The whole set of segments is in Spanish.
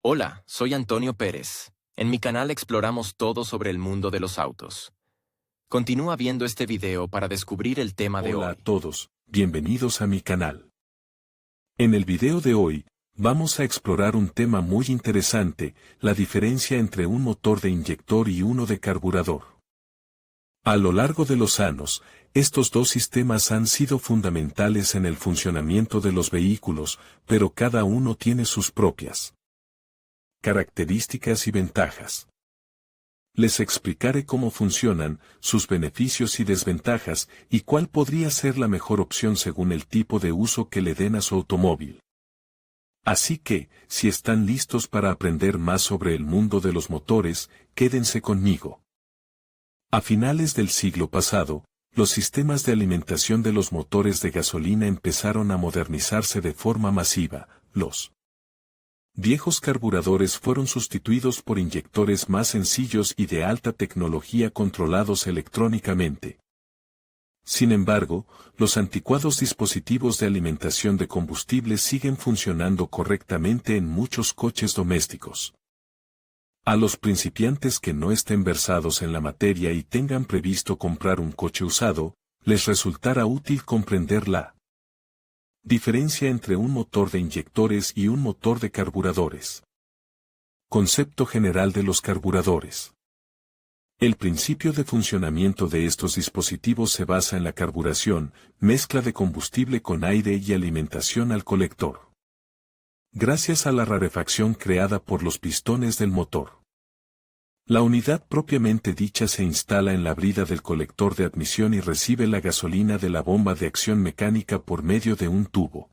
Hola, soy Antonio Pérez. En mi canal exploramos todo sobre el mundo de los autos. Continúa viendo este video para descubrir el tema de Hola a hoy. todos, bienvenidos a mi canal. En el video de hoy, vamos a explorar un tema muy interesante, la diferencia entre un motor de inyector y uno de carburador. A lo largo de los años, estos dos sistemas han sido fundamentales en el funcionamiento de los vehículos, pero cada uno tiene sus propias características y ventajas. Les explicaré cómo funcionan, sus beneficios y desventajas, y cuál podría ser la mejor opción según el tipo de uso que le den a su automóvil. Así que, si están listos para aprender más sobre el mundo de los motores, quédense conmigo. A finales del siglo pasado, los sistemas de alimentación de los motores de gasolina empezaron a modernizarse de forma masiva. Los viejos carburadores fueron sustituidos por inyectores más sencillos y de alta tecnología controlados electrónicamente. Sin embargo, los anticuados dispositivos de alimentación de combustible siguen funcionando correctamente en muchos coches domésticos. A los principiantes que no estén versados en la materia y tengan previsto comprar un coche usado, les resultará útil comprender la diferencia entre un motor de inyectores y un motor de carburadores. Concepto general de los carburadores. El principio de funcionamiento de estos dispositivos se basa en la carburación, mezcla de combustible con aire y alimentación al colector. Gracias a la rarefacción creada por los pistones del motor, la unidad propiamente dicha se instala en la brida del colector de admisión y recibe la gasolina de la bomba de acción mecánica por medio de un tubo.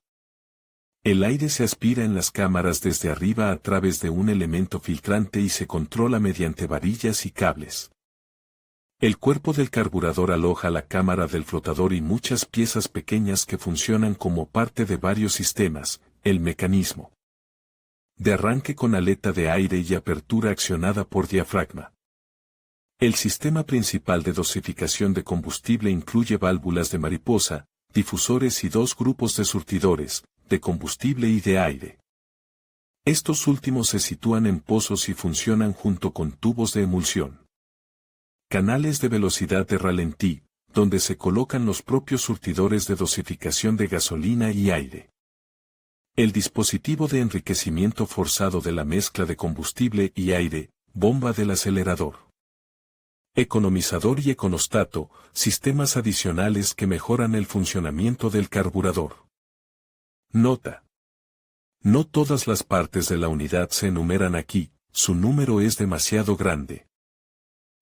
El aire se aspira en las cámaras desde arriba a través de un elemento filtrante y se controla mediante varillas y cables. El cuerpo del carburador aloja la cámara del flotador y muchas piezas pequeñas que funcionan como parte de varios sistemas, el mecanismo de arranque con aleta de aire y apertura accionada por diafragma. El sistema principal de dosificación de combustible incluye válvulas de mariposa, difusores y dos grupos de surtidores, de combustible y de aire. Estos últimos se sitúan en pozos y funcionan junto con tubos de emulsión. Canales de velocidad de ralentí, donde se colocan los propios surtidores de dosificación de gasolina y aire. El dispositivo de enriquecimiento forzado de la mezcla de combustible y aire, bomba del acelerador. Economizador y econostato, sistemas adicionales que mejoran el funcionamiento del carburador. Nota: no todas las partes de la unidad se enumeran aquí, su número es demasiado grande.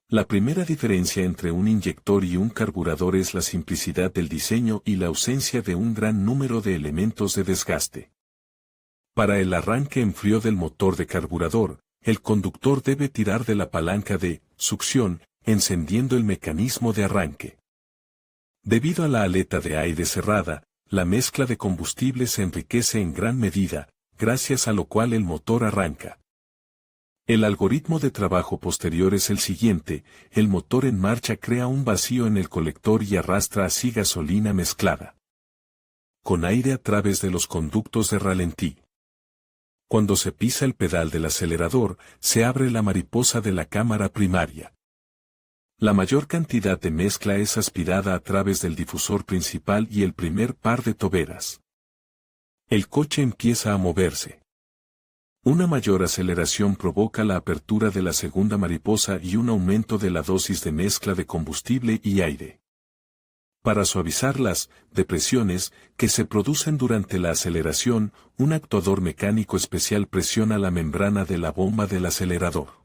La primera diferencia entre un inyector y un carburador es la simplicidad del diseño y la ausencia de un gran número de elementos de desgaste. Para el arranque en frío del motor de carburador, el conductor debe tirar de la palanca de succión, encendiendo el mecanismo de arranque. Debido a la aleta de aire cerrada, la mezcla de combustible se enriquece en gran medida, gracias a lo cual el motor arranca. El algoritmo de trabajo posterior es el siguiente: el motor en marcha crea un vacío en el colector y arrastra así gasolina mezclada con aire a través de los conductos de ralentí. Cuando se pisa el pedal del acelerador, se abre la mariposa de la cámara primaria. La mayor cantidad de mezcla es aspirada a través del difusor principal y el primer par de toberas. El coche empieza a moverse. Una mayor aceleración provoca la apertura de la segunda mariposa y un aumento de la dosis de mezcla de combustible y aire. Para suavizar las depresiones que se producen durante la aceleración, un actuador mecánico especial presiona la membrana de la bomba del acelerador.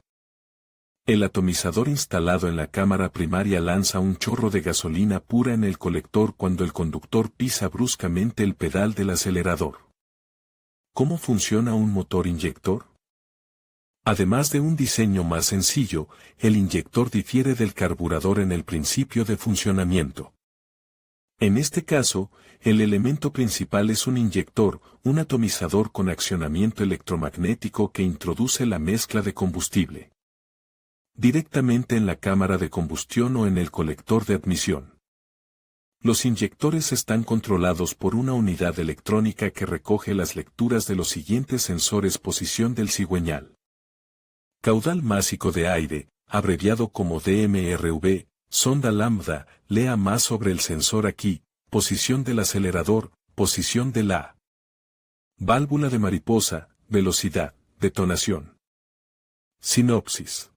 El atomizador instalado en la cámara primaria lanza un chorro de gasolina pura en el colector cuando el conductor pisa bruscamente el pedal del acelerador. ¿Cómo funciona un motor inyector? Además de un diseño más sencillo, el inyector difiere del carburador en el principio de funcionamiento. En este caso, el elemento principal es un inyector, un atomizador con accionamiento electromagnético que introduce la mezcla de combustible directamente en la cámara de combustión o en el colector de admisión. Los inyectores están controlados por una unidad electrónica que recoge las lecturas de los siguientes sensores: posición del cigüeñal, caudal másico de aire, abreviado como DMRV, sonda lambda, lea más sobre el sensor aquí, posición del acelerador, posición de la válvula de mariposa, velocidad, detonación. Sinopsis.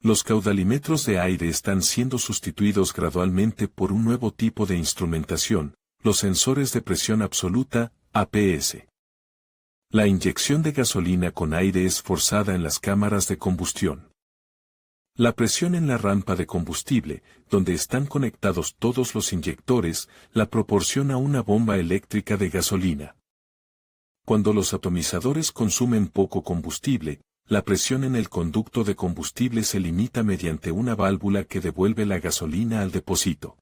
Los caudalímetros de aire están siendo sustituidos gradualmente por un nuevo tipo de instrumentación, los sensores de presión absoluta, APS. La inyección de gasolina con aire es forzada en las cámaras de combustión. La presión en la rampa de combustible, donde están conectados todos los inyectores, la proporciona una bomba eléctrica de gasolina. Cuando los atomizadores consumen poco combustible, la presión en el conducto de combustible se limita mediante una válvula que devuelve la gasolina al depósito.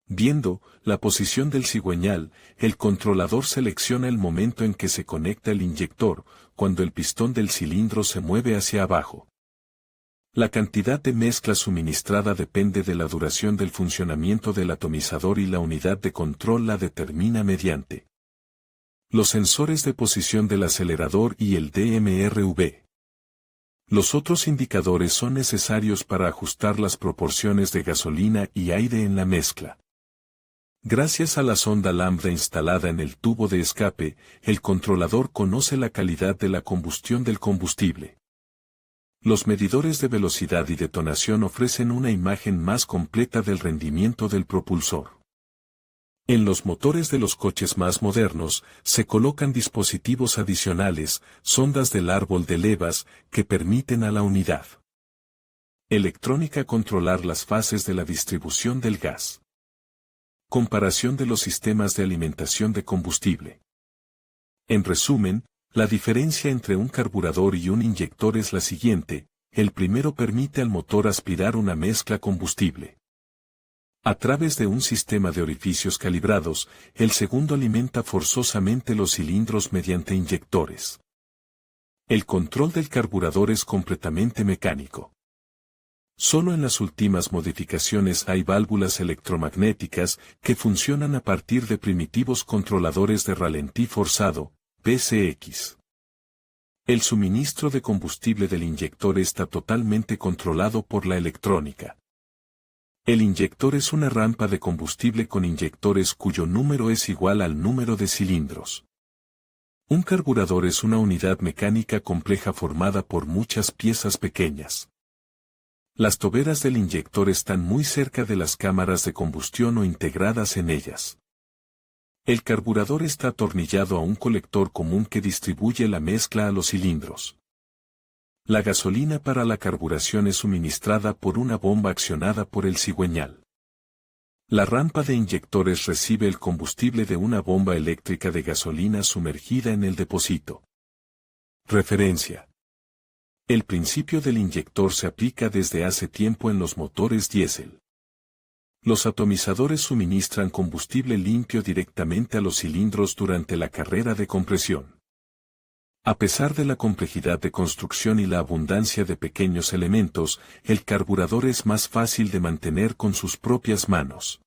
Viendo la posición del cigüeñal, el controlador selecciona el momento en que se conecta el inyector, cuando el pistón del cilindro se mueve hacia abajo. La cantidad de mezcla suministrada depende de la duración del funcionamiento del atomizador y la unidad de control la determina mediante los sensores de posición del acelerador y el DMRV. Los otros indicadores son necesarios para ajustar las proporciones de gasolina y aire en la mezcla. Gracias a la sonda lambda instalada en el tubo de escape, el controlador conoce la calidad de la combustión del combustible. Los medidores de velocidad y detonación ofrecen una imagen más completa del rendimiento del propulsor. En los motores de los coches más modernos, se colocan dispositivos adicionales, sondas del árbol de levas, que permiten a la unidad electrónica controlar las fases de la distribución del gas. Comparación de los sistemas de alimentación de combustible. En resumen, la diferencia entre un carburador y un inyector es la siguiente: el primero permite al motor aspirar una mezcla combustible a través de un sistema de orificios calibrados, el segundo alimenta forzosamente los cilindros mediante inyectores. El control del carburador es completamente mecánico. Solo en las últimas modificaciones hay válvulas electromagnéticas que funcionan a partir de primitivos controladores de ralentí forzado, PCX. El suministro de combustible del inyector está totalmente controlado por la electrónica. El inyector es una rampa de combustible con inyectores cuyo número es igual al número de cilindros. Un carburador es una unidad mecánica compleja formada por muchas piezas pequeñas. Las toberas del inyector están muy cerca de las cámaras de combustión o integradas en ellas. El carburador está atornillado a un colector común que distribuye la mezcla a los cilindros. La gasolina para la carburación es suministrada por una bomba accionada por el cigüeñal. La rampa de inyectores recibe el combustible de una bomba eléctrica de gasolina sumergida en el depósito. Referencia. El principio del inyector se aplica desde hace tiempo en los motores diésel. Los atomizadores suministran combustible limpio directamente a los cilindros durante la carrera de compresión. A pesar de la complejidad de construcción y la abundancia de pequeños elementos, el carburador es más fácil de mantener con sus propias manos.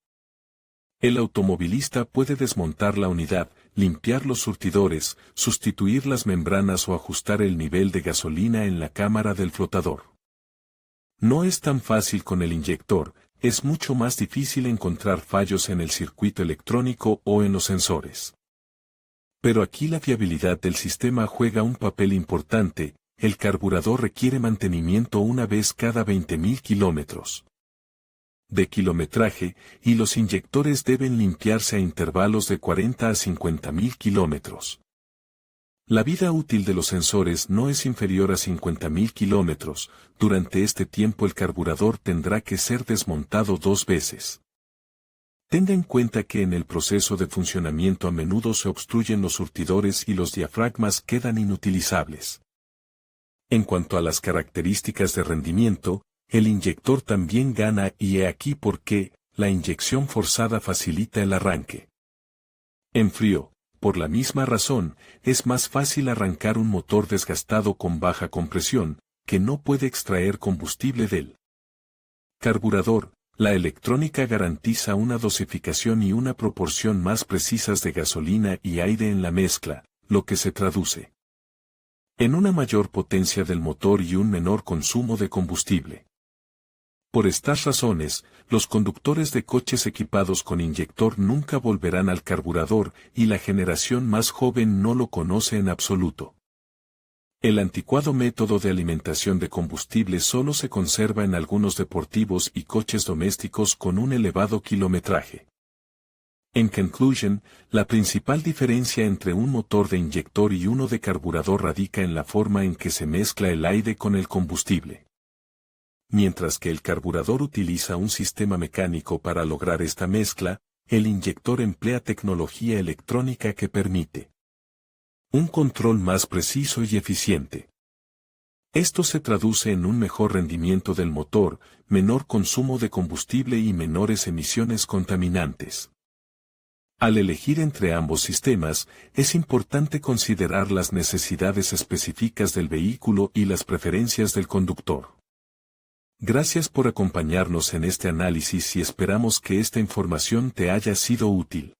El automovilista puede desmontar la unidad, limpiar los surtidores, sustituir las membranas o ajustar el nivel de gasolina en la cámara del flotador. No es tan fácil con el inyector, es mucho más difícil encontrar fallos en el circuito electrónico o en los sensores. Pero aquí la fiabilidad del sistema juega un papel importante. El carburador requiere mantenimiento una vez cada 20.000 kilómetros de kilometraje, y los inyectores deben limpiarse a intervalos de 40 a 50.000 kilómetros. La vida útil de los sensores no es inferior a 50.000 kilómetros. Durante este tiempo el carburador tendrá que ser desmontado 2 veces. Tenga en cuenta que en el proceso de funcionamiento a menudo se obstruyen los surtidores y los diafragmas quedan inutilizables. En cuanto a las características de rendimiento, el inyector también gana, y he aquí por qué: la inyección forzada facilita el arranque. En frío, por la misma razón, es más fácil arrancar un motor desgastado con baja compresión, que no puede extraer combustible del carburador, La electrónica garantiza una dosificación y una proporción más precisas de gasolina y aire en la mezcla, lo que se traduce en una mayor potencia del motor y un menor consumo de combustible. Por estas razones, los conductores de coches equipados con inyector nunca volverán al carburador y la generación más joven no lo conoce en absoluto. El anticuado método de alimentación de combustible solo se conserva en algunos deportivos y coches domésticos con un elevado kilometraje. En conclusion, la principal diferencia entre un motor de inyector y uno de carburador radica en la forma en que se mezcla el aire con el combustible. Mientras que el carburador utiliza un sistema mecánico para lograr esta mezcla, el inyector emplea tecnología electrónica que permite un control más preciso y eficiente. Esto se traduce en un mejor rendimiento del motor, menor consumo de combustible y menores emisiones contaminantes. Al elegir entre ambos sistemas, es importante considerar las necesidades específicas del vehículo y las preferencias del conductor. Gracias por acompañarnos en este análisis y esperamos que esta información te haya sido útil.